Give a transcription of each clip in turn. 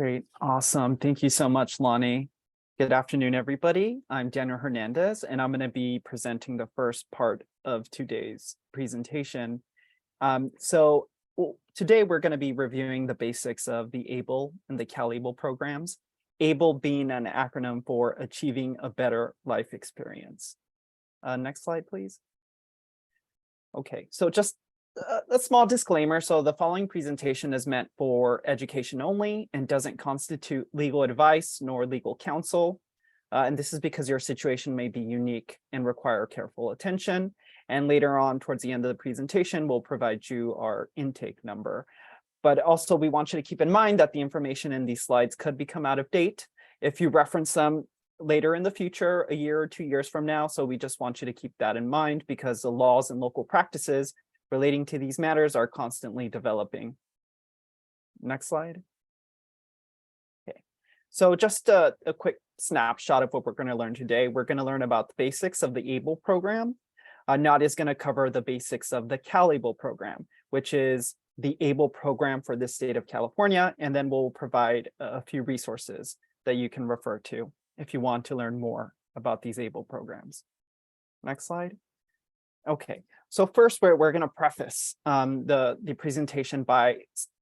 Great. Awesome. Thank you so much, Lonnie. Good afternoon, everybody. I'm Daniel Hernandez, and I'm going to be presenting the first part of today's presentation. Today we're going to be reviewing the basics of the ABLE and the CalABLE programs, ABLE being an acronym for Achieving a Better Life Experience. Next slide, please. Okay, so just a small disclaimer. So the following presentation is meant for education only and doesn't constitute legal advice nor legal counsel. And this is because your situation may be unique and require careful attention. And later on, towards the end of the presentation, we'll provide you our intake number. But also, we want you to keep in mind that the information in these slides could become out of date if you reference them later in the future, a year or 2 years from now. So we just want you to keep that in mind because the laws and local practices relating to these matters are constantly developing. Next slide. Okay, so just a quick snapshot of what we're going to learn today. We're going to learn about the basics of the ABLE program. Nat is going to cover the basics of the CalABLE program, which is the ABLE program for the state of California, and then we'll provide a few resources that you can refer to if you want to learn more about these ABLE programs. Next slide. Okay, so first we're going to preface the presentation by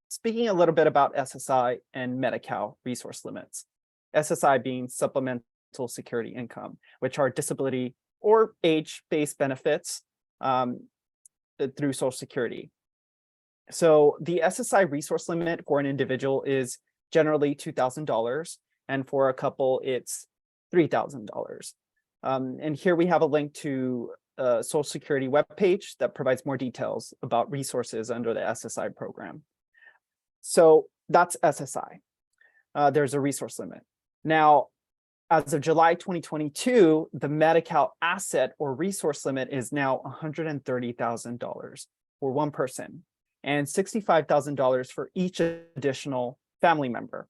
speaking a little bit about SSI and Medi-Cal resource limits. SSI being supplemental security income, which are disability or age-based benefits through Social Security. So the SSI resource limit for an individual is generally $2,000, and for a couple, it's $3,000. And here we have a link to a Social Security webpage that provides more details about resources under the SSI program. So that's SSI. There's a resource limit. Now, as of July 2022, the Medi-Cal asset or resource limit is now $130,000 for one person and $65,000 for each additional family member,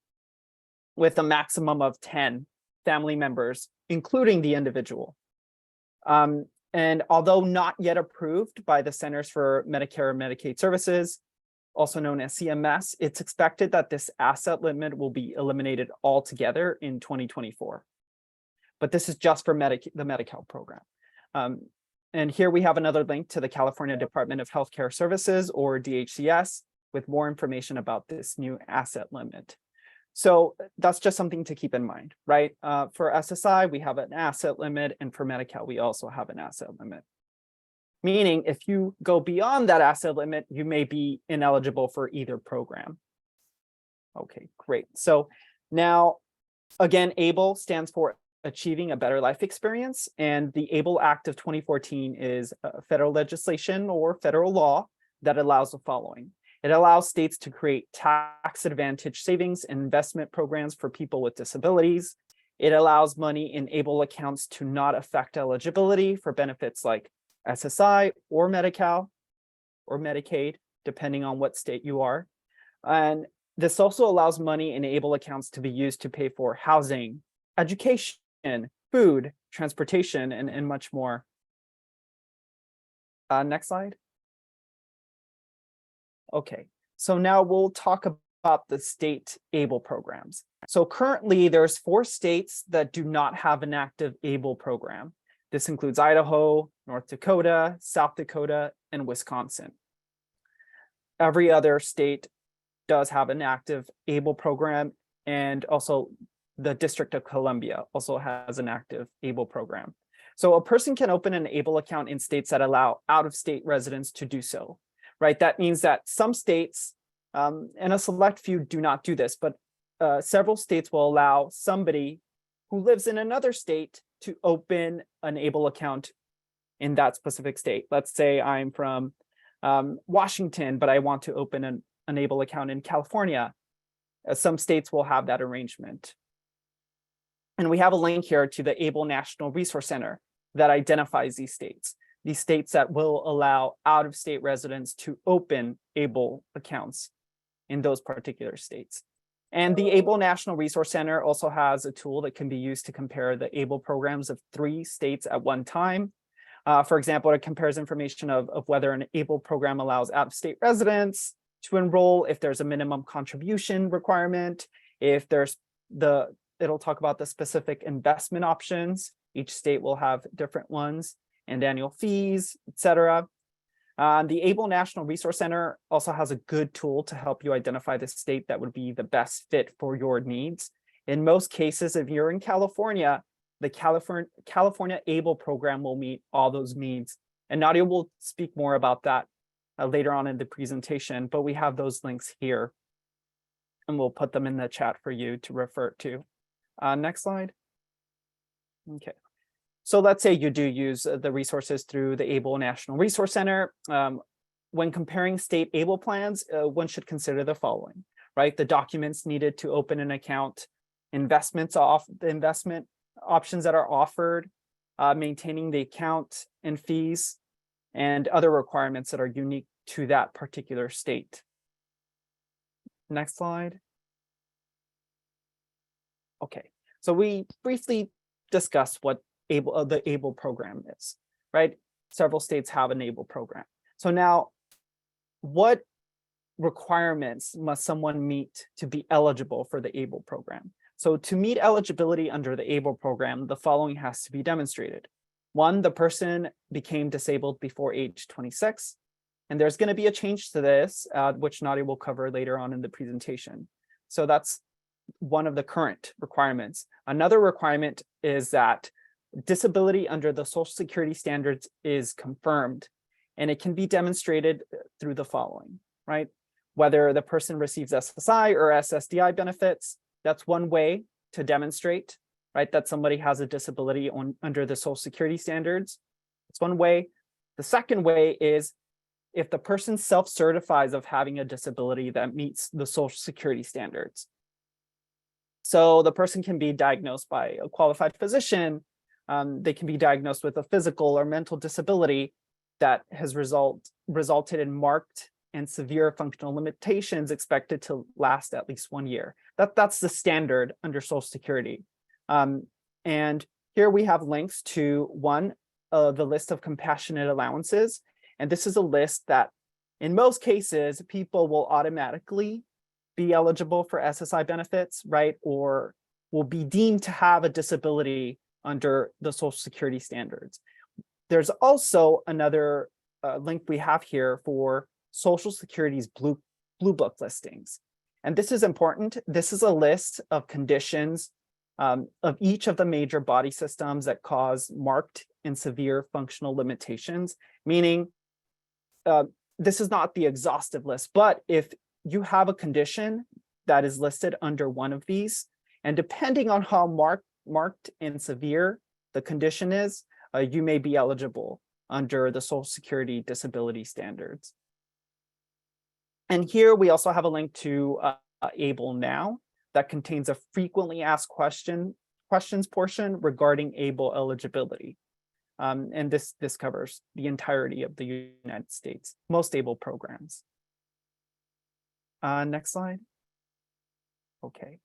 with a maximum of 10 family members, including the individual. And although not yet approved by the Centers for Medicare and Medicaid Services, also known as CMS, it's expected that this asset limit will be eliminated altogether in 2024. But this is just for the Medi-Cal program. And here we have another link to the California Department of Healthcare Services, or DHCS, with more information about this new asset limit. So that's just something to keep in mind, right? For SSI, we have an asset limit, and for Medi-Cal, we also have an asset limit. Meaning, if you go beyond that asset limit, you may be ineligible for either program. Okay, great. So now, again, ABLE stands for Achieving a Better Life Experience, and the ABLE Act of 2014 is federal legislation or federal law that allows the following. It allows states to create tax advantage savings and investment programs for people with disabilities. It allows money in ABLE accounts to not affect eligibility for benefits like SSI or Medi-Cal or Medicaid, depending on what state you are. And this also allows money in ABLE accounts to be used to pay for housing, education, food, transportation, and much more. Next slide. Okay, so now we'll talk about the state ABLE programs. So currently there's 4 states that do not have an active ABLE program. This includes Idaho, North Dakota, South Dakota, and Wisconsin. Every other state does have an active ABLE program, and also the District of Columbia also has an active ABLE program. So a person can open an ABLE account in states that allow out-of-state residents to do so. Right, that means that some states, and a select few do not do this, but several states will allow somebody who lives in another state to open an ABLE account in that specific state. Let's say I'm from Washington, but I want to open an ABLE account in California. Some states will have that arrangement. And we have a link here to the ABLE National Resource Center that identifies these states that will allow out-of-state residents to open ABLE accounts in those particular states. And the ABLE National Resource Center also has a tool that can be used to compare the ABLE programs of 3 states at one time. For example, it compares information of whether an ABLE program allows out-of-state residents to enroll, if there's a minimum contribution requirement, If it'll talk about the specific investment options. Each state will have different ones, and annual fees, etc. The ABLE National Resource Center also has a good tool to help you identify the state that would be the best fit for your needs. In most cases, if you're in California, the California ABLE program will meet all those needs. And Nadia will speak more about that later on in the presentation, but we have those links here. And we'll put them in the chat for you to refer to. Next slide. Okay. So let's say you do use the resources through the ABLE National Resource Center. When comparing state ABLE plans, one should consider the following, right? The documents needed to open an account, the investment options that are offered, maintaining the account and fees, and other requirements that are unique to that particular state. Next slide. Okay, so we briefly discussed what the ABLE program is, right? Several states have an ABLE program. So now, what requirements must someone meet to be eligible for the ABLE program? So to meet eligibility under the ABLE program, the following has to be demonstrated. One, the person became disabled before age 26. And there's going to be a change to this, which Nadia will cover later on in the presentation. So that's one of the current requirements. Another requirement is that disability under the Social Security standards is confirmed, and it can be demonstrated through the following, right? Whether the person receives SSI or SSDI benefits, that's one way to demonstrate, right, that somebody has a disability under the Social Security standards. It's one way. The second way is if the person self-certifies of having a disability that meets the Social Security standards. So the person can be diagnosed by a qualified physician. They can be diagnosed with a physical or mental disability that has resulted in marked and severe functional limitations expected to last at least 1 year. That's the standard under Social Security. And here we have links to the list of compassionate allowances. And this is a list that in most cases, people will automatically be eligible for SSI benefits, right? Or will be deemed to have a disability under the Social Security standards. There's also another link we have here for Social Security's Blue Book listings. And this is important. This is a list of conditions of each of the major body systems that cause marked and severe functional limitations, meaning this is not the exhaustive list, but if you have a condition that is listed under one of these, and depending on how marked and severe the condition is, you may be eligible under the Social Security disability standards. And here we also have a link to ABLE Now that contains a frequently asked questions portion regarding ABLE eligibility. And this covers the entirety of the United States, most ABLE programs. Next slide. Okay.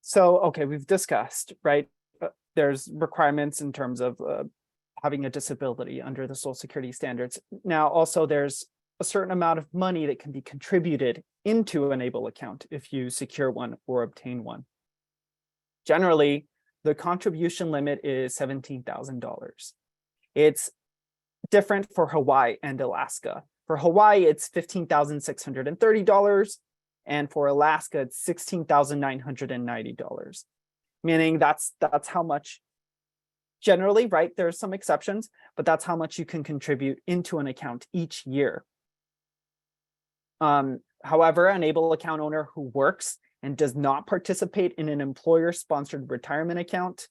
So, okay, we've discussed, right? There's requirements in terms of having a disability under the Social Security standards. Now, also there's a certain amount of money that can be contributed into an ABLE account if you secure one or obtain one. Generally, the contribution limit is $17,000. It's different for Hawaii and Alaska. For Hawaii, it's $15,630, and for Alaska, it's $16,990. Meaning that's how much, generally, right? There's some exceptions, but that's how much you can contribute into an account each year. However, an ABLE account owner who works and does not participate in an employer-sponsored retirement account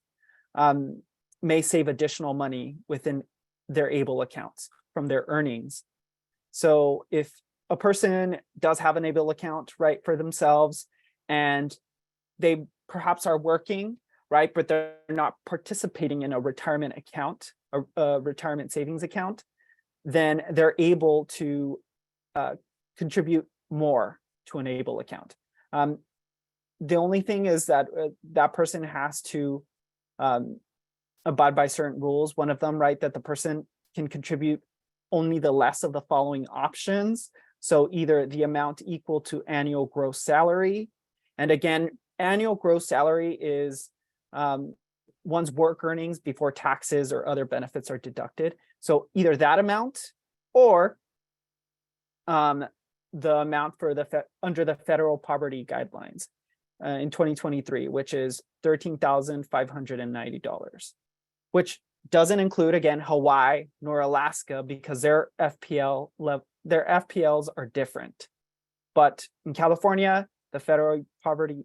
may save additional money within their ABLE accounts from their earnings. So if a person does have an ABLE account, right, for themselves, and they perhaps are working, right, but they're not participating in a retirement account, a retirement savings account, then they're able to contribute more to an ABLE account. The only thing is that that person has to abide by certain rules. One of them, right, that the person can contribute only the less of the following options. So either the amount equal to annual gross salary, And again, annual gross salary is one's work earnings before taxes or other benefits are deducted. So either that amount or the amount for under the federal poverty guidelines in 2023, which is $13,590, which doesn't include, again, Hawaii nor Alaska because their FPLs are different. But in California, the federal poverty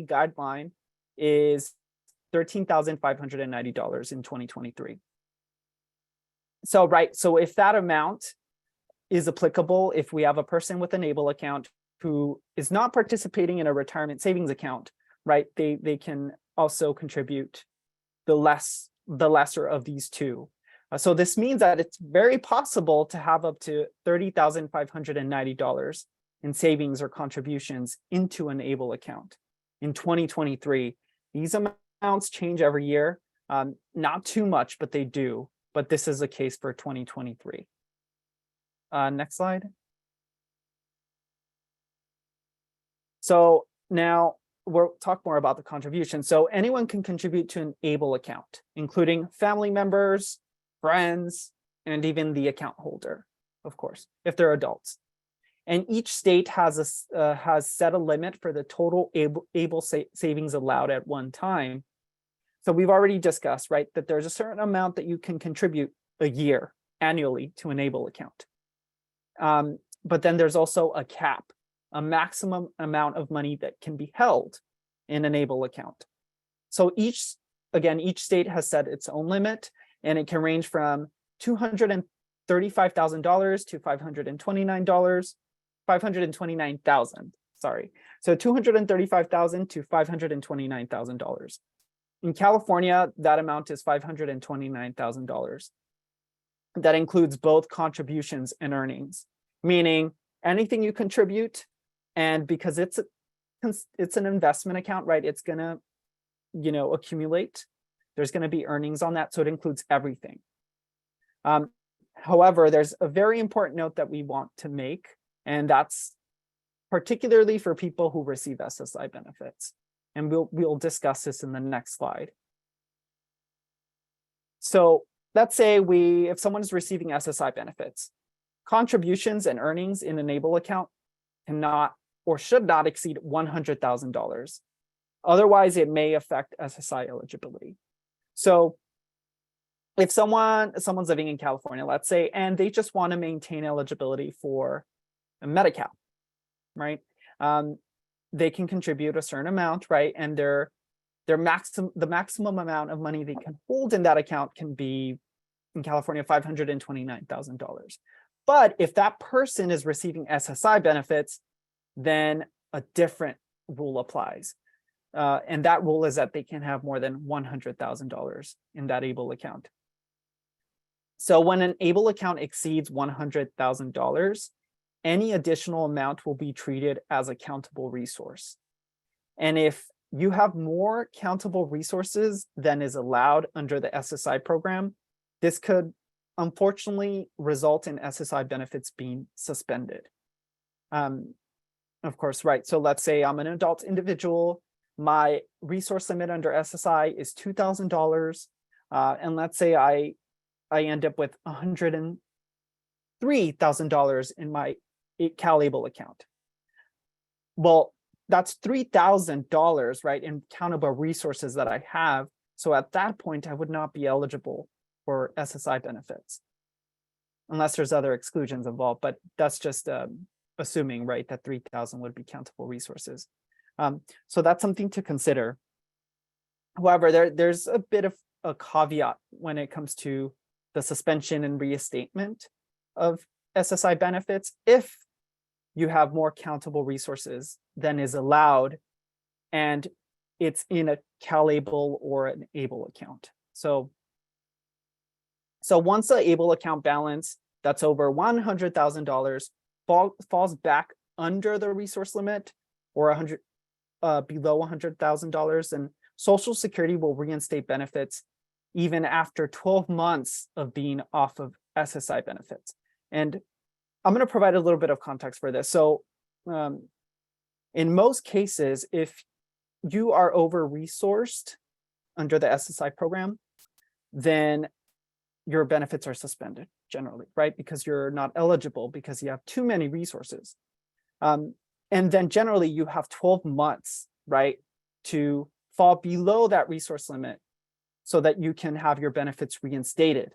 guideline is $13,590 in 2023. So, right, so if that amount is applicable, if we have a person with an ABLE account who is not participating in a retirement savings account, right, they can also contribute the lesser of these two. So this means that it's very possible to have up to $30,590 in savings or contributions into an ABLE account in 2023. These amounts change every year, not too much, but they do. But this is the case for 2023. Next slide. So now we'll talk more about the contribution. So anyone can contribute to an ABLE account, including family members, friends, and even the account holder, of course, if they're adults. And each state has set a limit for the total ABLE savings allowed at one time. So we've already discussed, right, that there's a certain amount that you can contribute a year annually to an ABLE account. But then there's also a cap, a maximum amount of money that can be held in an ABLE account. So each state has set its own limit, and it can range from $235,000 to $529,000, sorry. So $235,000 to $529,000. In California, that amount is $529,000. That includes both contributions and earnings, meaning anything you contribute, and because it's an investment account, right? It's gonna, accumulate. There's gonna be earnings on that, so it includes everything. However, there's a very important note that we want to make, and that's particularly for people who receive SSI benefits. And we'll discuss this in the next slide. So let's say if someone's receiving SSI benefits, contributions and earnings in an ABLE account cannot or should not exceed $100,000. Otherwise, it may affect SSI eligibility. So if someone's living in California, let's say, and they just want to maintain eligibility for a Medi-Cal, right? They can contribute a certain amount, right? And the maximum amount of money they can hold in that account can be, in California, $529,000. But if that person is receiving SSI benefits, then a different rule applies. And that rule is that they can have more than $100,000 in that ABLE account. So when an ABLE account exceeds $100,000, any additional amount will be treated as a countable resource. And if you have more countable resources than is allowed under the SSI program, this could unfortunately result in SSI benefits being suspended. Of course, right. So let's say I'm an adult individual. My resource limit under SSI is $2,000. And let's say I end up with $103,000 in my CalABLE account. Well, that's $3,000, right, in countable resources that I have. So at that point, I would not be eligible for SSI benefits, unless there's other exclusions involved. But that's just assuming, right, that 3,000 would be countable resources. So that's something to consider. However, there's a bit of a caveat when it comes to the suspension and reinstatement of SSI benefits if you have more countable resources than is allowed, and it's in a CalABLE or an ABLE account. So once the ABLE account balance that's over $100,000 falls back under the resource limit or below $100,000, and Social Security will reinstate benefits even after 12 months of being off of SSI benefits. And I'm going to provide a little bit of context for this. So In most cases, if you are over-resourced under the SSI program, then your benefits are suspended generally, right? Because you're not eligible because you have too many resources. And then generally you have 12 months, right, to fall below that resource limit so that you can have your benefits reinstated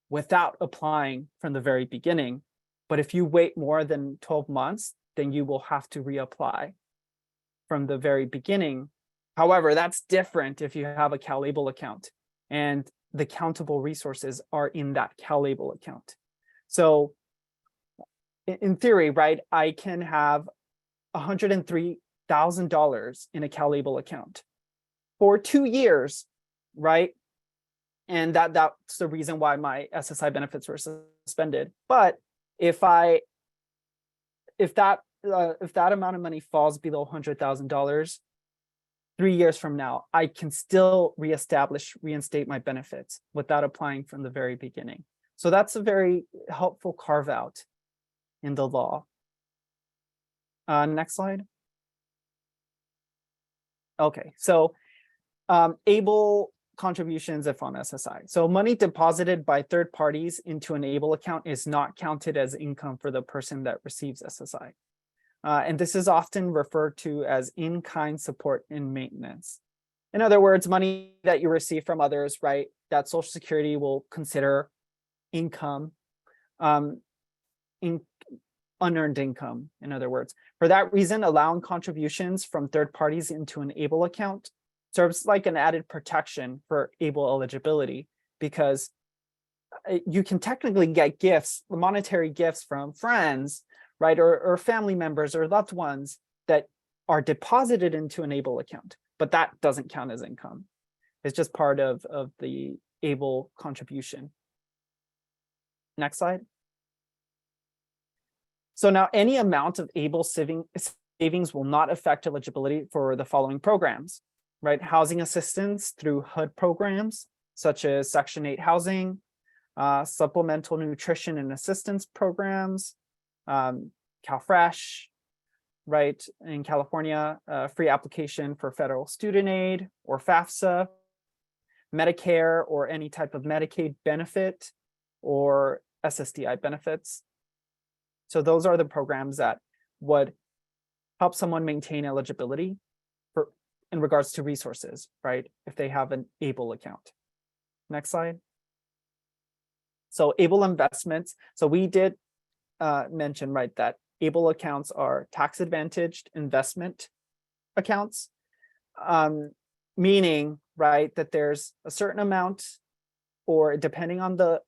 without applying from the very beginning. But if you wait more than 12 months, then you will have to reapply from the very beginning. However, that's different if you have a CalABLE account and the countable resources are in that CalABLE account. So in theory, right, I can have $103,000 in a CalABLE account for 2 years, right? And that's the reason why my SSI benefits were suspended. But if that amount of money falls below $100,000, 3 years from now, I can still reinstate my benefits without applying from the very beginning. So that's a very helpful carve out in the law. Next slide. Okay, so ABLE contributions if on SSI. So money deposited by third parties into an ABLE account is not counted as income for the person that receives SSI. And this is often referred to as in-kind support and maintenance. In other words, money that you receive from others, right, that Social Security will consider income, unearned income, in other words. For that reason, allowing contributions from third parties into an ABLE account serves like an added protection for ABLE eligibility, because you can technically get gifts, monetary gifts from friends, right, or family members or loved ones that are deposited into an ABLE account, but that doesn't count as income. It's just part of the ABLE contribution. Next slide. So now any amount of ABLE savings will not affect eligibility for the following programs, right? Housing assistance through HUD programs, such as Section 8 housing, supplemental nutrition and assistance programs, CalFresh, right, in California, free application for federal student aid or FAFSA, Medicare or any type of Medicaid benefit or SSDI benefits. So those are the programs that would help someone maintain eligibility in regards to resources, right, if they have an ABLE account. Next slide. So ABLE investments. So we did mention, right, that ABLE accounts are tax advantaged investment accounts, meaning, right, that there's a certain amount, or depending on the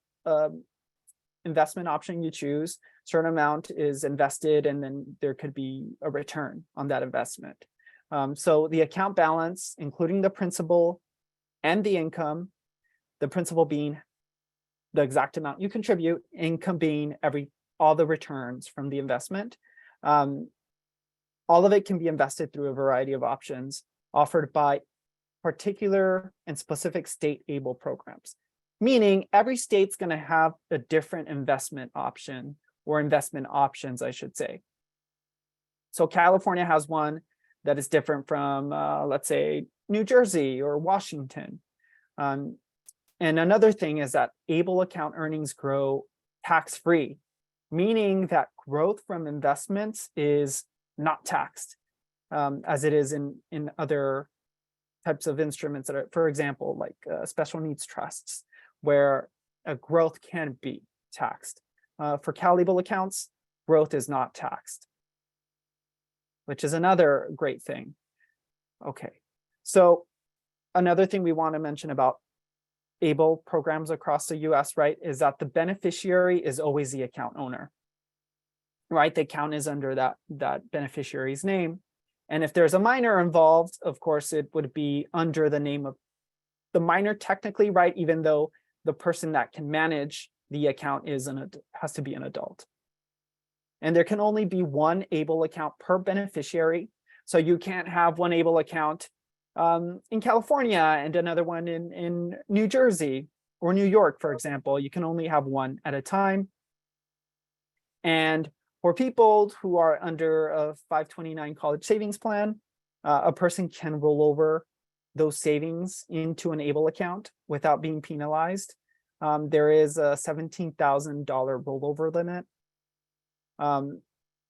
investment option you choose, certain amount is invested and then there could be a return on that investment. So the account balance, including the principal and the income, the principal being the exact amount you contribute, income being all the returns from the investment. All of it can be invested through a variety of options offered by particular and specific state ABLE programs, meaning every state's going to have a different investment option, or investment options, I should say. So California has one that is different from, let's say, New Jersey or Washington. And another thing is that ABLE account earnings grow tax-free, meaning that growth from investments is not taxed, as it is in other types of instruments that are, for example, like special needs trusts, where a growth can be taxed. For CalABLE accounts, growth is not taxed, which is another great thing. Okay, so another thing we want to mention about ABLE programs across the US, right, is that the beneficiary is always the account owner, right? The account is under that beneficiary's name. And if there's a minor involved, of course, it would be under the name of the minor technically, right? Even though the person that can manage the account has to be an adult. And there can only be one ABLE account per beneficiary. So you can't have one ABLE account in California and another one in New Jersey or New York, for example. You can only have one at a time. And For people who are under a 529 college savings plan, a person can roll over those savings into an ABLE account without being penalized. There is a $17,000 rollover limit.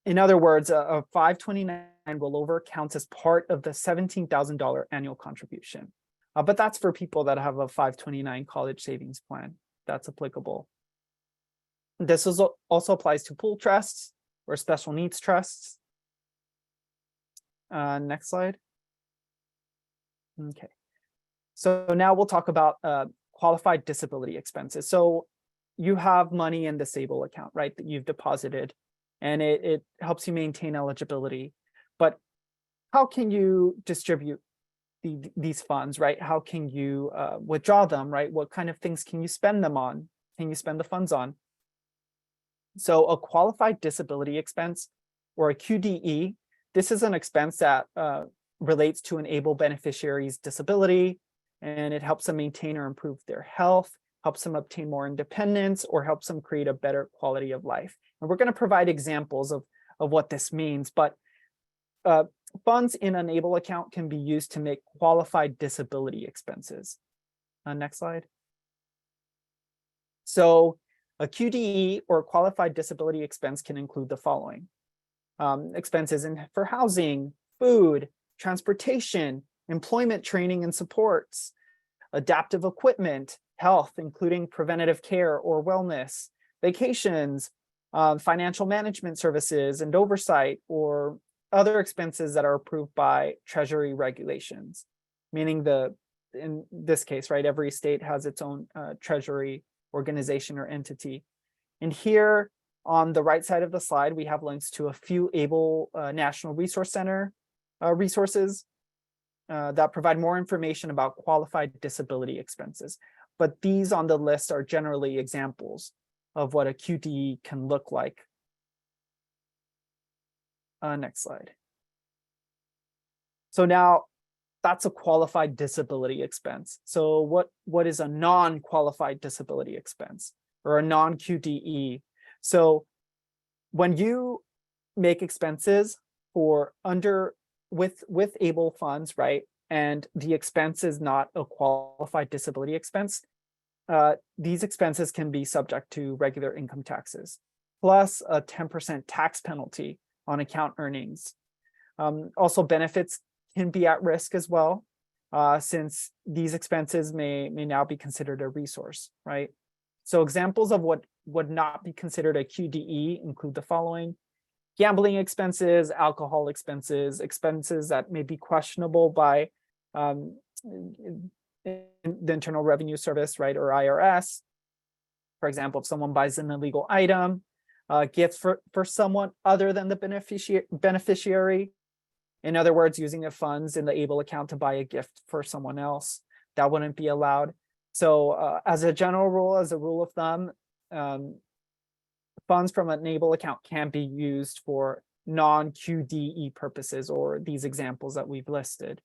In other words, a 529 rollover counts as part of the $17,000 annual contribution. But that's for people that have a 529 college savings plan. That's applicable. This also applies to pool trusts or special needs trusts. Next slide. Okay. So now we'll talk about qualified disability expenses. So you have money in this ABLE account, right, that you've deposited, and it helps you maintain eligibility. But how can you distribute these funds, right? How can you withdraw them, right? What kind of things can you spend them on? Can you spend the funds on? So a qualified disability expense, or a QDE, this is an expense that relates to an ABLE beneficiary's disability, and it helps them maintain or improve their health, helps them obtain more independence, or helps them create a better quality of life. And we're going to provide examples of what this means, but funds in an ABLE account can be used to make qualified disability expenses. Next slide. So a QDE, or qualified disability expense, can include the following. Expenses for housing, food, transportation, employment training and supports, adaptive equipment, health, including preventative care or wellness, vacations, financial management services and oversight, or other expenses that are approved by Treasury regulations, meaning in this case, right, every state has its own Treasury organization or entity. And here on the right side of the slide, we have links to a few ABLE National Resource Center resources that provide more information about qualified disability expenses. But these on the list are generally examples of what a QDE can look like. Next slide. So now that's a qualified disability expense. So what is a non-qualified disability expense, or a non-QDE? So when you make expenses for with ABLE funds, right, and the expense is not a qualified disability expense, these expenses can be subject to regular income taxes, plus a 10% tax penalty on account earnings. Also, benefits can be at risk as well, since these expenses may now be considered a resource, right? So examples of what would not be considered a QDE include the following: gambling expenses, alcohol expenses, expenses that may be questionable by the Internal Revenue Service, right, or IRS. For example, if someone buys an illegal item, gifts for someone other than the beneficiary. In other words, using the funds in the ABLE account to buy a gift for someone else, that wouldn't be allowed. So as a general rule, as a rule of thumb, funds from an ABLE account can be used for non-QDE purposes, or these examples that we've listed.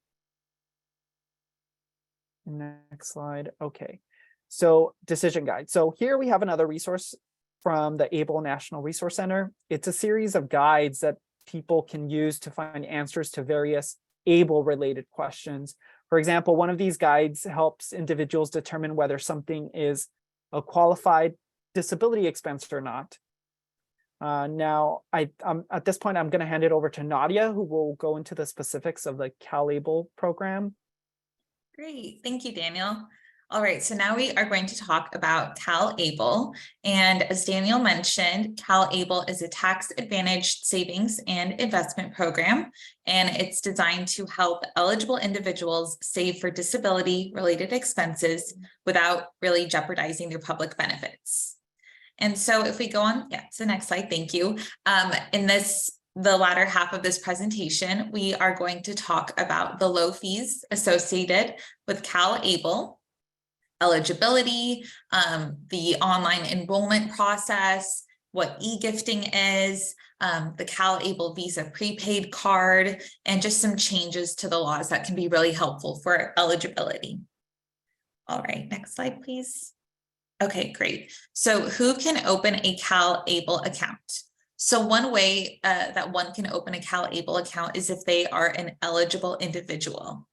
Next slide. Okay, so decision guide. So here we have another resource from the ABLE National Resource Center. It's a series of guides that people can use to find answers to various ABLE related questions. For example, one of these guides helps individuals determine whether something is a qualified disability expense or not. Now, at this point, I'm going to hand it over to Nadia, who will go into the specifics of the CalABLE program. Great, thank you, Daniel. All right, so now we are going to talk about CalABLE. And as Daniel mentioned, CalABLE is a tax-advantaged savings and investment program, and it's designed to help eligible individuals save for disability-related expenses without really jeopardizing their public benefits. And so if we go on, to the next slide, thank you. In the latter half of this presentation, we are going to talk about the low fees associated with CalABLE, eligibility, the online enrollment process, what e-gifting is, the CalABLE Visa prepaid card, and just some changes to the laws that can be really helpful for eligibility. All right, next slide, please. Okay, great. So who can open a CalABLE account? So one way that one can open a CalABLE account is if they are an eligible individual.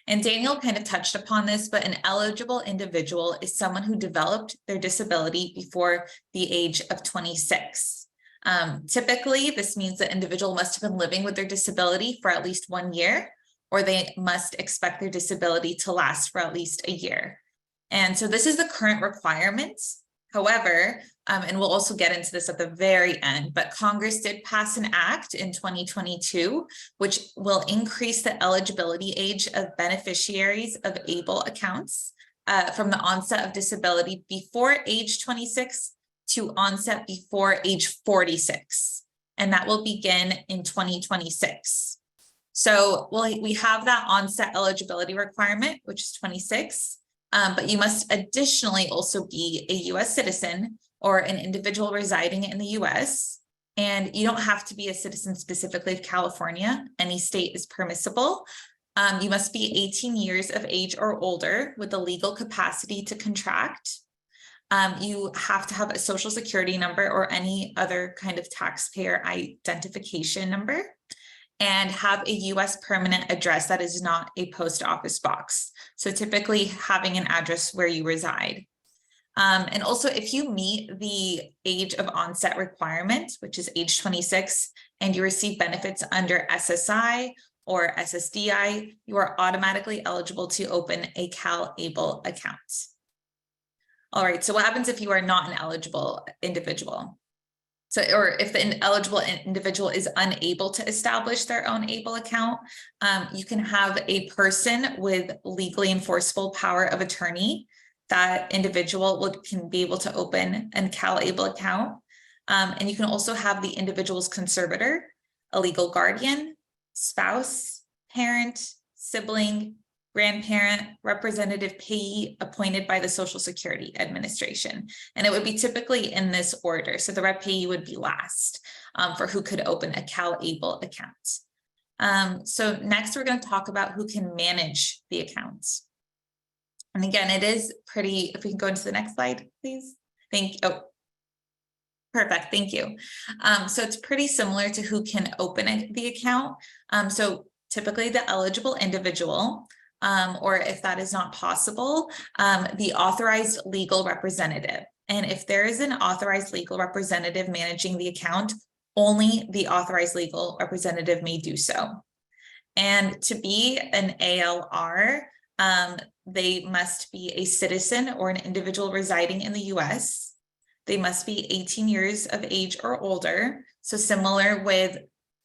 And Daniel kind of touched upon this, but an eligible individual is someone who developed their disability before the age of 26. Typically, this means the individual must have been living with their disability for at least 1 year, or they must expect their disability to last for at least a year. And so this is the current requirement. However, and we'll also get into this at the very end, but Congress did pass an act in 2022, which will increase the eligibility age of beneficiaries of ABLE accounts from the onset of disability before age 26 to onset before age 46. And that will begin in 2026. So we have that onset eligibility requirement, which is 26. But you must additionally also be a US citizen or an individual residing in the US. And you don't have to be a citizen specifically of California. Any state is permissible. You must be 18 years of age or older with the legal capacity to contract. You have to have a social security number or any other kind of taxpayer identification number, and have a US permanent address that is not a post office box. So typically having an address where you reside. And also if you meet the age of onset requirement, which is age 26, and you receive benefits under SSI or SSDI, you are automatically eligible to open a CalABLE account. All right, so what happens if you are not an eligible individual? So, or if the eligible individual is unable to establish their own ABLE account, you can have a person with legally enforceable power of attorney. That individual can be able to open a CalABLE account. And you can also have the individual's conservator, a legal guardian, spouse, parent, sibling, grandparent, representative payee appointed by the Social Security Administration. And it would be typically in this order. So the rep payee would be last for who could open a CalABLE account. So next we're going to talk about who can manage the accounts. And again, it is pretty, if we can go into the next slide, please. Perfect, thank you. So it's pretty similar to who can open the account. So typically the eligible individual, or if that is not possible, the authorized legal representative. And if there is an authorized legal representative managing the account, only the authorized legal representative may do so. And to be an ALR, they must be a citizen or an individual residing in the US. They must be 18 years of age or older. So similar with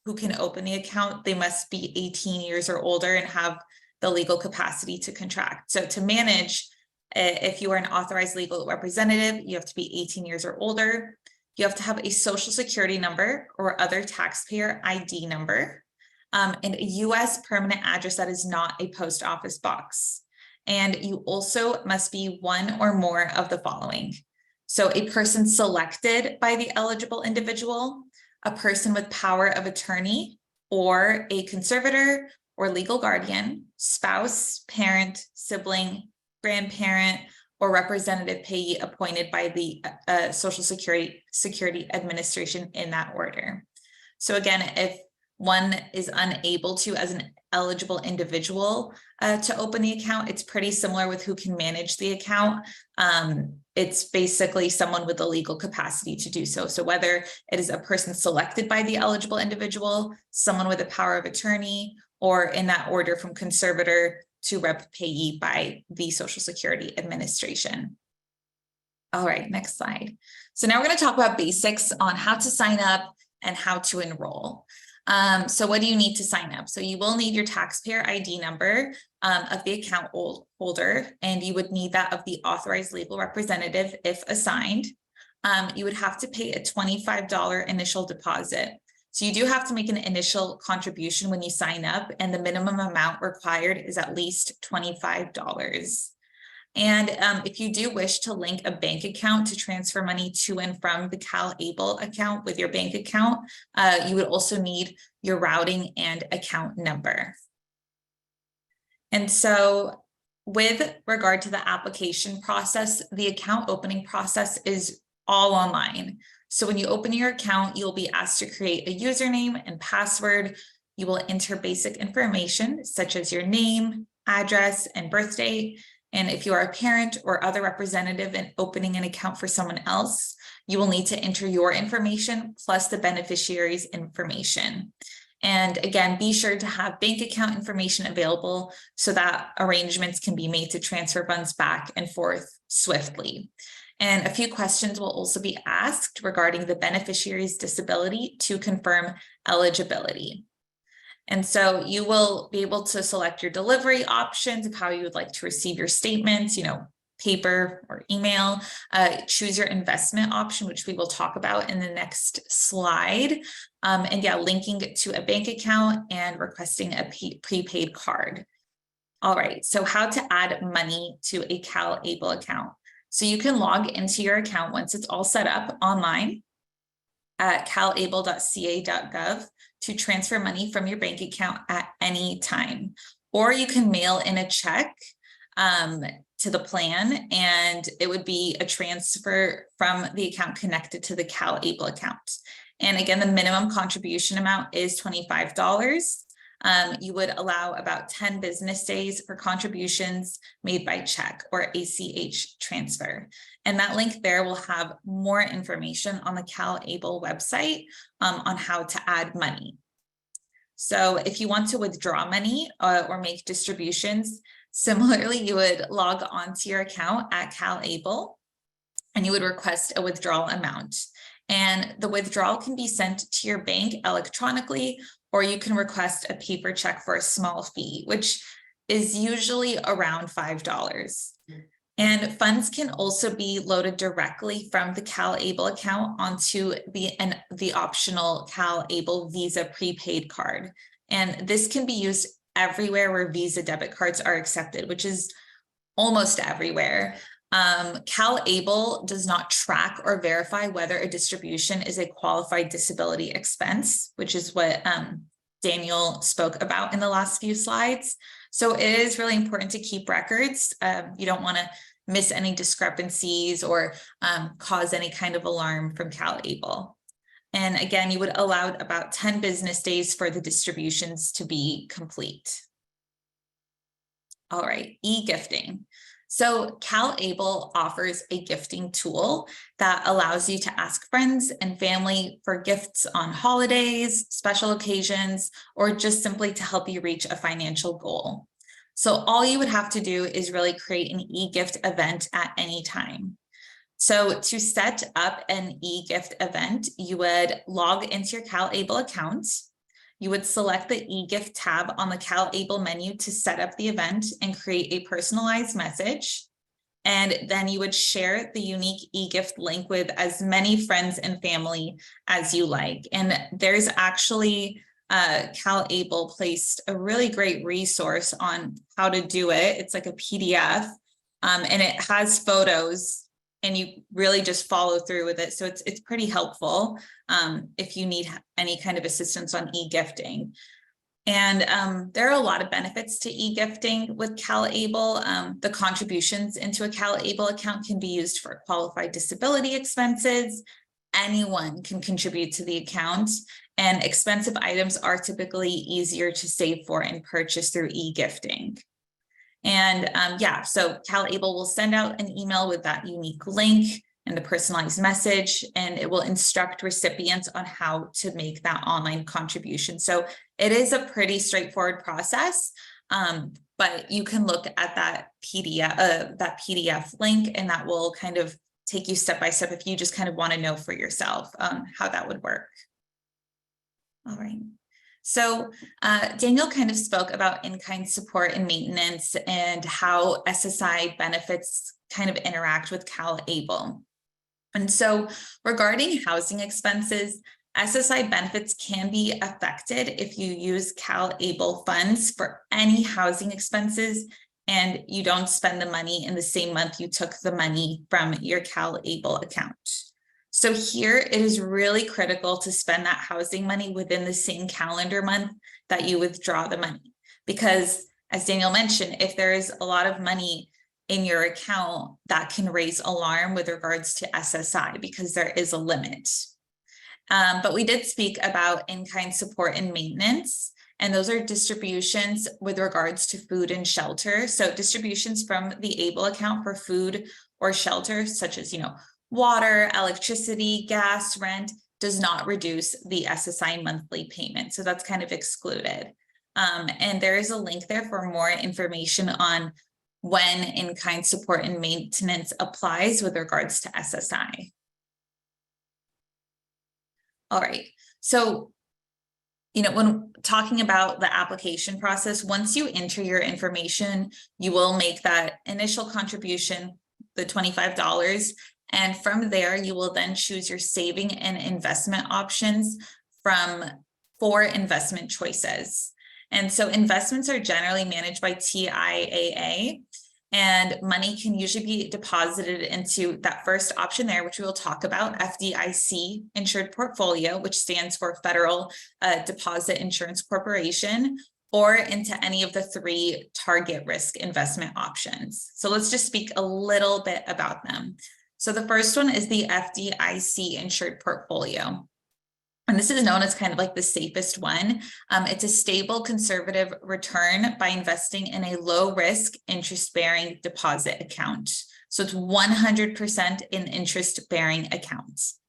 who can open the account, they must be 18 years or older and have the legal capacity to contract. So to manage, if you are an authorized legal representative, you have to be 18 years or older. You have to have a social security number or other taxpayer ID number, and a US permanent address that is not a post office box. And you also must be one or more of the following. So a person selected by the eligible individual, a person with power of attorney, or a conservator or legal guardian, spouse, parent, sibling, grandparent, or representative payee appointed by the Social Security Administration in that order. So again, if one is unable to, as an eligible individual, to open the account, it's pretty similar with who can manage the account. It's basically someone with the legal capacity to do so. So whether it is a person selected by the eligible individual, someone with a power of attorney, or in that order from conservator to rep payee by the Social Security Administration. All right, next slide. So now we're going to talk about basics on how to sign up and how to enroll. So what do you need to sign up? So you will need your taxpayer ID number of the account holder, and you would need that of the authorized legal representative if assigned. You would have to pay a $25 initial deposit. So you do have to make an initial contribution when you sign up, and the minimum amount required is at least $25. And if you do wish to link a bank account to transfer money to and from the CalABLE account with your bank account, you would also need your routing and account number. And so with regard to the application process, the account opening process is all online. So when you open your account, you'll be asked to create a username and password. You will enter basic information such as your name, address, and birth date. And if you are a parent or other representative in opening an account for someone else, you will need to enter your information plus the beneficiary's information. And again, be sure to have bank account information available so that arrangements can be made to transfer funds back and forth swiftly. And a few questions will also be asked regarding the beneficiary's disability to confirm eligibility. And so you will be able to select your delivery options of how you would like to receive your statements, paper or email, choose your investment option, which we will talk about in the next slide. And yeah, linking it to a bank account and requesting a prepaid card. All right, so how to add money to a CalABLE account. So you can log into your account once it's all set up online at calable.ca.gov to transfer money from your bank account at any time. Or you can mail in a check to the plan, and it would be a transfer from the account connected to the CalABLE account. And again, the minimum contribution amount is $25. You would allow about 10 business days for contributions made by check or ACH transfer. And that link there will have more information on the CalABLE website on how to add money. So if you want to withdraw money or make distributions, similarly, you would log onto your account at CalABLE and you would request a withdrawal amount. And the withdrawal can be sent to your bank electronically, or you can request a paper check for a small fee, which is usually around $5. And funds can also be loaded directly from the CalABLE account onto the optional CalABLE Visa prepaid card. And this can be used everywhere where Visa debit cards are accepted, which is almost everywhere. CalABLE does not track or verify whether a distribution is a qualified disability expense, which is what Daniel spoke about in the last few slides. So it is really important to keep records. You don't want to miss any discrepancies or cause any kind of alarm from CalABLE. And again, you would allow about 10 business days for the distributions to be complete. All right, e-gifting. So CalABLE offers a gifting tool that allows you to ask friends and family for gifts on holidays, special occasions, or just simply to help you reach a financial goal. So all you would have to do is really create an e-gift event at any time. So to set up an e-gift event, you would log into your CalABLE account. You would select the e-gift tab on the CalABLE menu to set up the event and create a personalized message. And then you would share the unique e-gift link with as many friends and family as you like. And there's actually CalABLE placed a really great resource on how to do it. It's like a PDF and it has photos and you really just follow through with it. So it's pretty helpful if you need any kind of assistance on e-gifting. And there are a lot of benefits to e-gifting with CalABLE. The contributions into a CalABLE account can be used for qualified disability expenses. Anyone can contribute to the account, and expensive items are typically easier to save for and purchase through e-gifting. And yeah, so CalABLE will send out an email with that unique link and the personalized message, and it will instruct recipients on how to make that online contribution. So it is a pretty straightforward process, but you can look at that PDF link, and that will kind of take you step by step if you just kind of want to know for yourself how that would work. All right. So Daniel kind of spoke about in-kind support and maintenance and how SSI benefits kind of interact with CalABLE. And so regarding housing expenses, SSI benefits can be affected if you use CalABLE funds for any housing expenses and you don't spend the money in the same month you took the money from your CalABLE account. So here it is really critical to spend that housing money within the same calendar month that you withdraw the money. Because as Daniel mentioned, if there is a lot of money in your account, that can raise alarm with regards to SSI because there is a limit. But we did speak about in-kind support and maintenance, and those are distributions with regards to food and shelter. So distributions from the ABLE account for food or shelter, such as, water, electricity, gas, rent, does not reduce the SSI monthly payment. So that's kind of excluded. And there is a link there for more information on when in-kind support and maintenance applies with regards to SSI. All right, so, when talking about the application process, once you enter your information, you will make that initial contribution, the $25. And from there, you will then choose your saving and investment options from 4 investment choices. And so investments are generally managed by TIAA, and money can usually be deposited into that first option there, which we will talk about, FDIC insured portfolio, which stands for Federal Deposit Insurance Corporation, or into any of the 3 target risk investment options. So let's just speak a little bit about them. So the first one is the FDIC insured portfolio. And this is known as kind of like the safest one. It's a stable, conservative return by investing in a low risk interest-bearing deposit account. So it's 100% in interest-bearing accounts.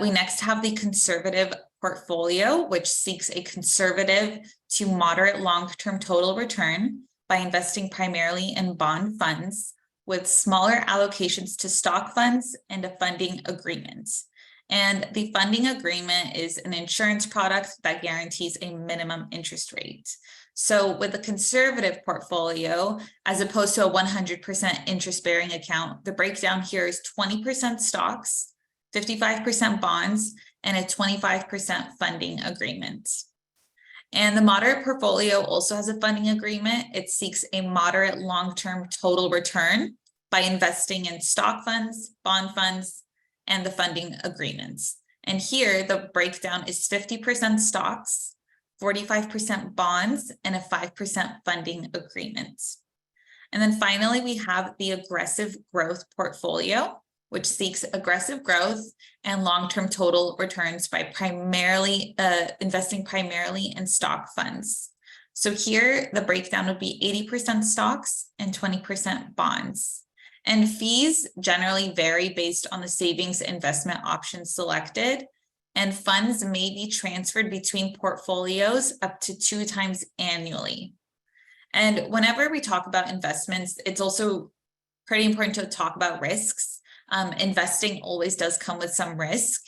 We next have the conservative portfolio, which seeks a conservative to moderate long-term total return by investing primarily in bond funds with smaller allocations to stock funds and a funding agreement. And the funding agreement is an insurance product that guarantees a minimum interest rate. So with a conservative portfolio, as opposed to a 100% interest-bearing account, the breakdown here is 20% stocks, 55% bonds, and a 25% funding agreement. And the moderate portfolio also has a funding agreement. It seeks a moderate long-term total return by investing in stock funds, bond funds, and the funding agreements. And here the breakdown is 50% stocks, 45% bonds, and a 5% funding agreement. And then finally, we have the aggressive growth portfolio, which seeks aggressive growth and long-term total returns by primarily investing primarily in stock funds. So here the breakdown would be 80% stocks and 20% bonds. And fees generally vary based on the savings investment options selected, and funds may be transferred between portfolios up to 2 times annually. And whenever we talk about investments, it's also pretty important to talk about risks. Investing always does come with some risk.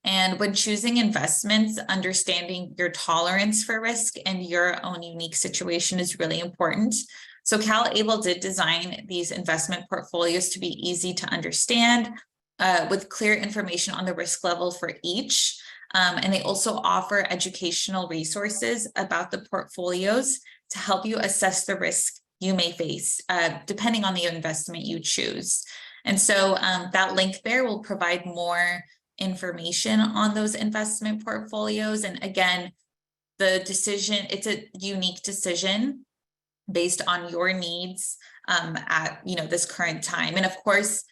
And when choosing investments, understanding your tolerance for risk and your own unique situation is really important. So CalABLE did design these investment portfolios to be easy to understand with clear information on the risk level for each. And they also offer educational resources about the portfolios to help you assess the risk you may face, depending on the investment you choose. And so that link there will provide more information on those investment portfolios. And again, the decision, it's a unique decision based on your needs at this current time. And of course,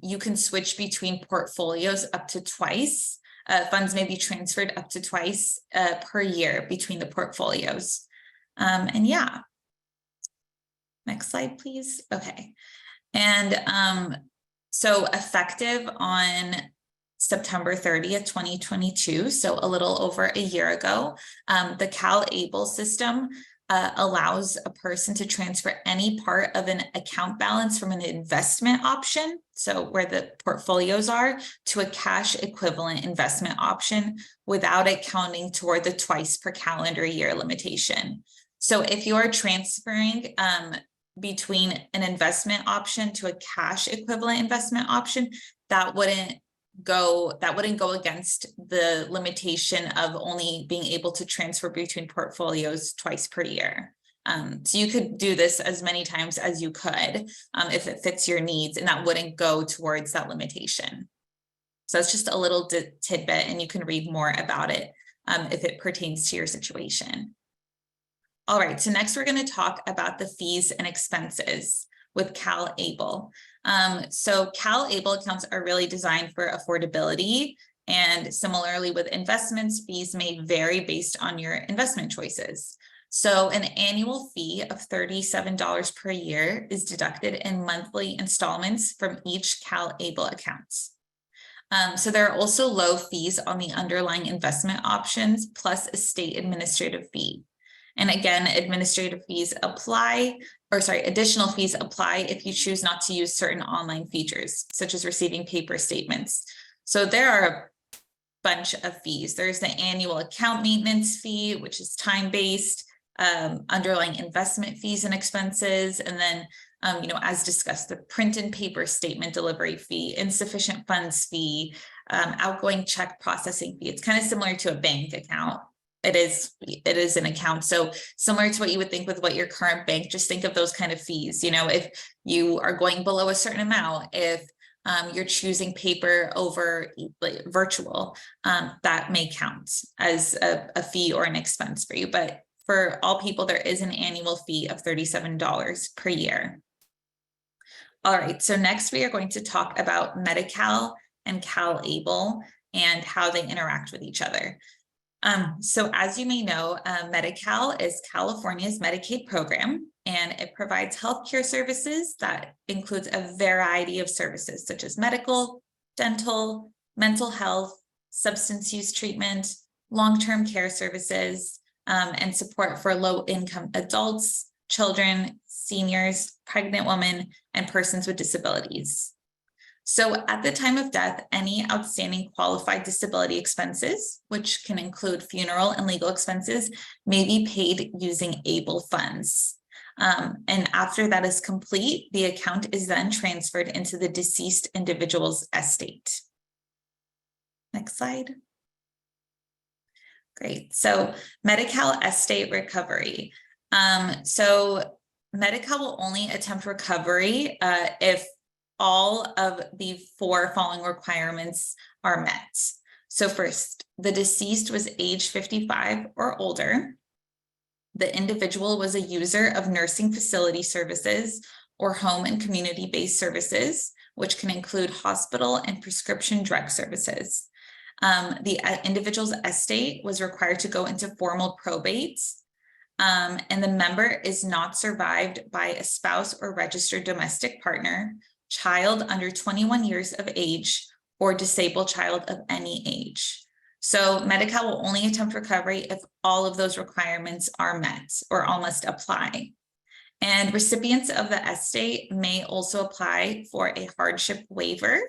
you can switch between portfolios up to twice. Funds may be transferred up to twice per year between the portfolios. And yeah, next slide, please. Okay. And so effective on September 30th, 2022, so a little over a year ago, the CalABLE system allows a person to transfer any part of an account balance from an investment option, so where the portfolios are, to a cash equivalent investment option without it counting toward the twice per calendar year limitation. So if you are transferring between an investment option to a cash equivalent investment option, that wouldn't go against the limitation of only being able to transfer between portfolios twice per year. So you could do this as many times as you could if it fits your needs, and that wouldn't go towards that limitation. So it's just a little tidbit, and you can read more about it if it pertains to your situation. All right, so next we're going to talk about the fees and expenses. with CalABLE. So CalABLE accounts are really designed for affordability, and similarly with investments, fees may vary based on your investment choices. So an annual fee of $37 per year is deducted in monthly installments from each CalABLE account. So there are also low fees on the underlying investment options plus a state administrative fee. And again, additional fees apply if you choose not to use certain online features, such as receiving paper statements. So there are a bunch of fees. There's the annual account maintenance fee, which is time-based, underlying investment fees and expenses, and then as discussed, the print and paper statement delivery fee, insufficient funds fee, outgoing check processing fee. It's kind of similar to a bank account. It is an account. So similar to what you would think with what your current bank, just think of those kind of fees. If you are going below a certain amount, if you're choosing paper over virtual, that may count as a fee or an expense for you. But for all people, there is an annual fee of $37 per year. All right, so next we are going to talk about Medi-Cal and CalABLE and how they interact with each other. So as you may know, Medi-Cal is California's Medicaid program, and it provides healthcare services that includes a variety of services such as medical, dental, mental health, substance use treatment, long-term care services, and support for low-income adults, children, seniors, pregnant women, and persons with disabilities. So at the time of death, any outstanding qualified disability expenses, which can include funeral and legal expenses, may be paid using ABLE funds. And after that is complete, the account is then transferred into the deceased individual's estate. Next slide. Great. So Medi-Cal estate recovery. So Medi-Cal will only attempt recovery if all of the 4 following requirements are met. So first, the deceased was age 55 or older. The individual was a user of nursing facility services or home and community-based services, which can include hospital and prescription drug services. The individual's estate was required to go into formal probate, and the member is not survived by a spouse or registered domestic partner, child under 21 years of age, or disabled child of any age. So Medi-Cal will only attempt recovery if all of those requirements are met or all must apply. And recipients of the estate may also apply for a hardship waiver.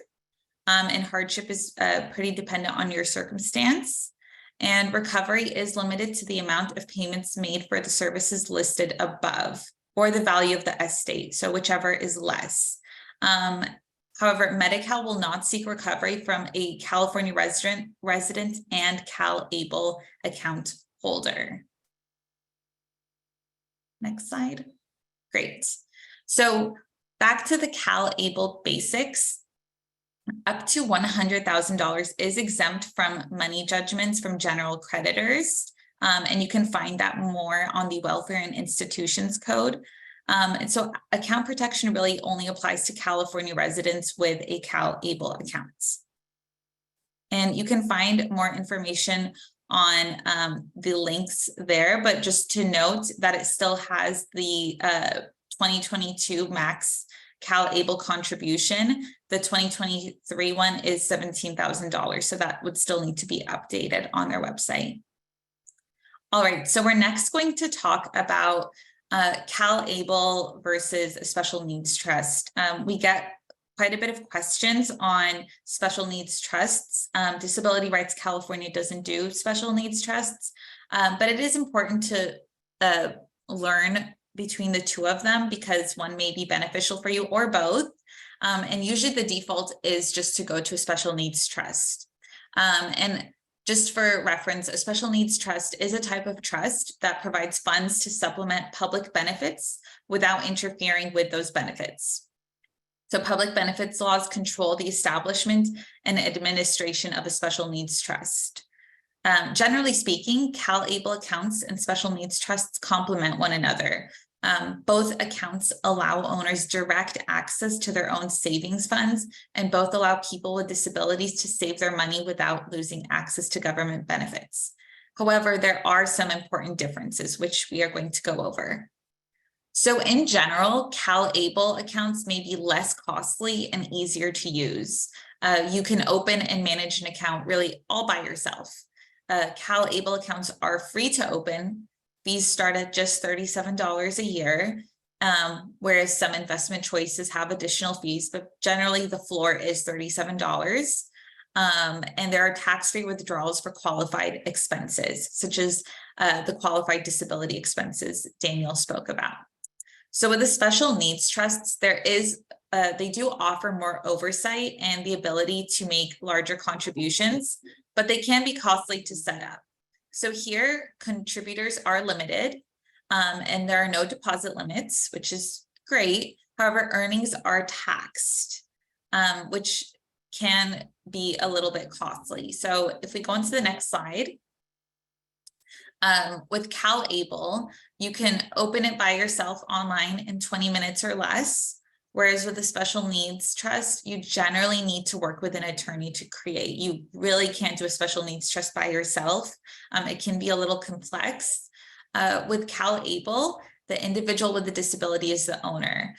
And hardship is pretty dependent on your circumstance. And recovery is limited to the amount of payments made for the services listed above, or the value of the estate, so whichever is less. However, Medi-Cal will not seek recovery from a California resident and CalABLE account holder. Next slide. Great. So back to the CalABLE basics. Up to $100,000 is exempt from money judgments from general creditors. And you can find that more on the Welfare and Institutions Code. And so account protection really only applies to California residents with a CalABLE account. And you can find more information on the links there, but just to note that it still has the 2022 max CalABLE contribution. The 2023 one is $17,000, so that would still need to be updated on their website. All right, so we're next going to talk about CalABLE versus a special needs trust. We get quite a bit of questions on special needs trusts. Disability Rights California doesn't do special needs trusts, but it is important to learn between the two of them because one may be beneficial for you or both. And usually the default is just to go to a special needs trust. And just for reference, a special needs trust is a type of trust that provides funds to supplement public benefits without interfering with those benefits. So public benefits laws control the establishment and administration of a special needs trust. Generally speaking, CalABLE accounts and special needs trusts complement one another. Both accounts allow owners direct access to their own savings funds, and both allow people with disabilities to save their money without losing access to government benefits. However, there are some important differences, which we are going to go over. So in general, CalABLE accounts may be less costly and easier to use. You can open and manage an account really all by yourself. CalABLE accounts are free to open. Fees start at just $37 a year, whereas some investment choices have additional fees, but generally the floor is $37. And there are tax-free withdrawals for qualified expenses, such as the qualified disability expenses Daniel spoke about. So with the special needs trusts, they do offer more oversight and the ability to make larger contributions, but they can be costly to set up. So here, contributors are limited, and there are no deposit limits, which is great. However, earnings are taxed, which can be a little bit costly. So if we go on to the next slide, with CalABLE, you can open it by yourself online in 20 minutes or less. Whereas with a special needs trust, you generally need to work with an attorney to create. You really can't do a special needs trust by yourself. It can be a little complex. With CalABLE, the individual with the disability is the owner.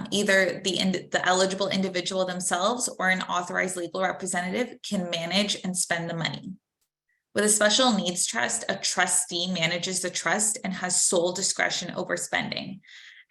Either the eligible individual themselves or an authorized legal representative can manage and spend the money. With a special needs trust, a trustee manages the trust and has sole discretion over spending.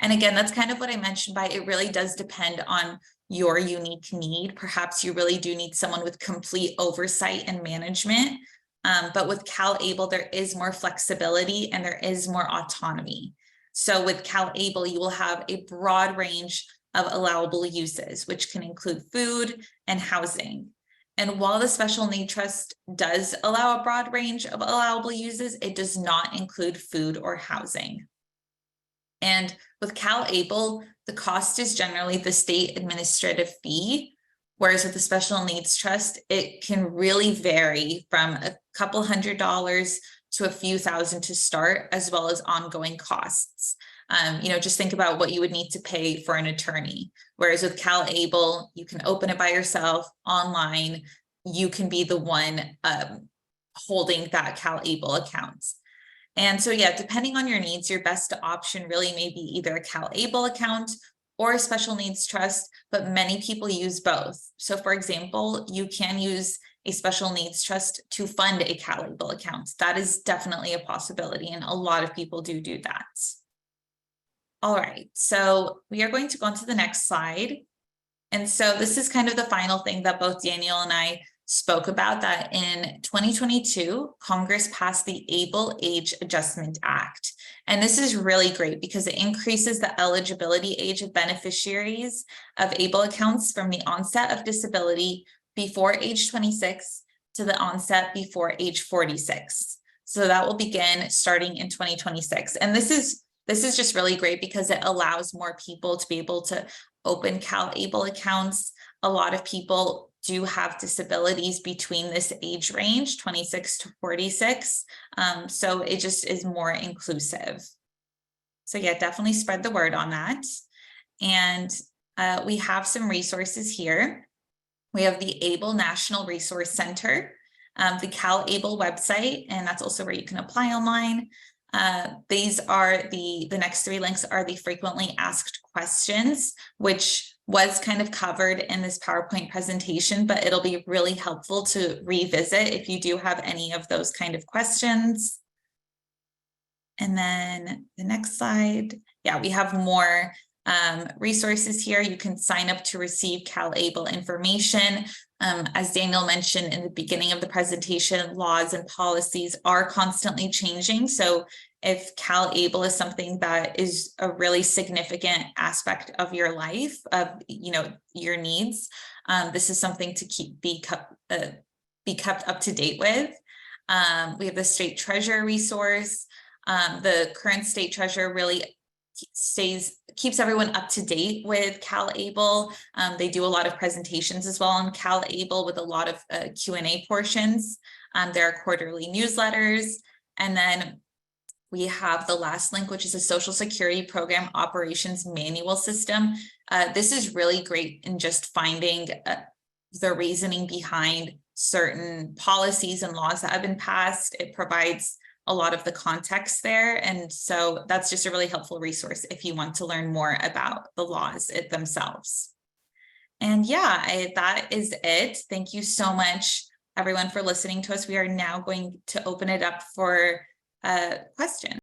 And again, that's kind of what I mentioned by it really does depend on your unique need. Perhaps you really do need someone with complete oversight and management. But with CalABLE, there is more flexibility and there is more autonomy. So with CalABLE, you will have a broad range of allowable uses, which can include food and housing. And while the special need trust does allow a broad range of allowable uses, it does not include food or housing. And with CalABLE, the cost is generally the state administrative fee, whereas with the special needs trust, it can really vary from a couple $100s to a few thousand to start, as well as ongoing costs. Just think about what you would need to pay for an attorney. Whereas with CalABLE, you can open it by yourself online. You can be the one holding that CalABLE account. And so, yeah, depending on your needs, your best option really may be either a CalABLE account or a special needs trust, but many people use both. So for example, you can use a special needs trust to fund a CalABLE account. That is definitely a possibility, and a lot of people do that. All right, so we are going to go on to the next slide. And so this is kind of the final thing that both Daniel and I spoke about, that in 2022, Congress passed the ABLE Age Adjustment Act. And this is really great because it increases the eligibility age of beneficiaries of ABLE accounts from the onset of disability before age 26 to the onset before age 46. So that will begin starting in 2026. And this is just really great because it allows more people to be able to open CalABLE accounts. A lot of people do have disabilities between this age range, 26 to 46. So it just is more inclusive. So yeah, definitely spread the word on that. And we have some resources here. We have the ABLE National Resource Center, the CalABLE website, and that's also where you can apply online. These are the next three links are the frequently asked questions, which was kind of covered in this PowerPoint presentation, but it'll be really helpful to revisit if you do have any of those kind of questions. And then the next slide. Yeah, we have more resources here. You can sign up to receive CalABLE information. As Daniel mentioned in the beginning of the presentation, laws and policies are constantly changing. So if CalABLE is something that is a really significant aspect of your life, of your needs, this is something to be kept up to date with. We have the state treasurer resource. The current state treasurer really keeps everyone up to date with CalABLE. They do a lot of presentations as well on CalABLE with a lot of Q&A portions. There are quarterly newsletters. And then We have the last link, which is a Social Security Program Operations Manual System. This is really great in just finding the reasoning behind certain policies and laws that have been passed. It provides a lot of the context there. And so that's just a really helpful resource if you want to learn more about the laws themselves. And yeah, that is it. Thank you so much, everyone, for listening to us. We are now going to open it up for questions.